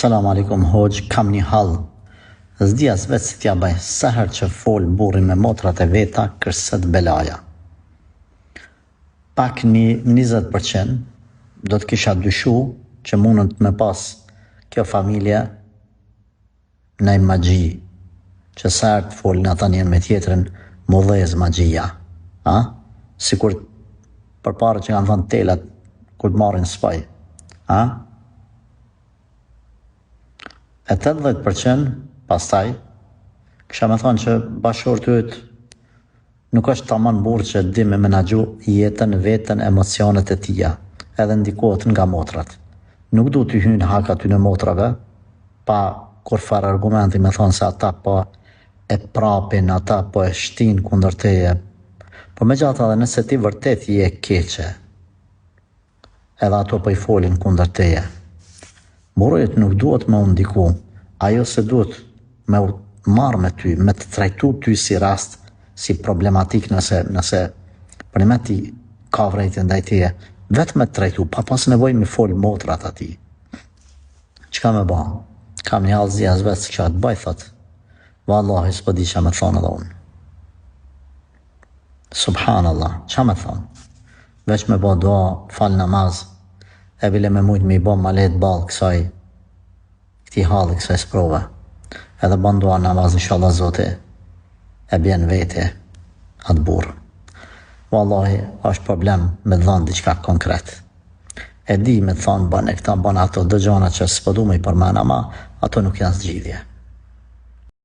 Selam aleikum hoxh, kam një hall. S'dia vetë si t'ja bëj, sa herë që fol burri me motrat e veta, kërset belaja. Pak një 20% do të kisha dyshu që mundën të me pas kjo familje në magji, që sa herë të folin ata njën me tjetrin, mu dhez magjia. Sikur përpara që kanë thënë telat, kur të marrin spaj. E 80% pastaj, kisha me thonë që bashkëshorti yt nuk është tamam burr që di me menaxhu jetën, veten, emocionet e tija, edhe ndikohet nga motrat. Nuk du t'i hynë haka ty në motrave, pa kur farë argumenti me thonë se ata po e prapin, ata po e shtin kundër teje. Po me gjatë edhe nëse ti vërtet je keqe, edhe ato po i folin kundër teje. Burrit nuk duhet me undiku, ajo se duhet me marrë me ty, me të trajtu ty si rast, si problematik nëse për me ti ka vrejtje ndaj teje, vetë me të trajtu, pa pas nevoj me fol motrat ati. Qka me ba? Kam një halëzi as vetë që atë baj, thot, vallahi s'po di qa me thonë edhe unë. Subhanallah, qa me thonë? Veç me ba dua, fal namaz, e bile me mujtë me i bo ma letë balë këti halë, kësaj sprove. Edhe bandua namaz, inshallah zote, e bjen vete atë burë. Wallahi, është problem me dhënë diqka konkret. E di me thonë, bane këta, bane ato, dëgjona që s'pëdu me i përmena, ma ato nuk janë zgjidhje.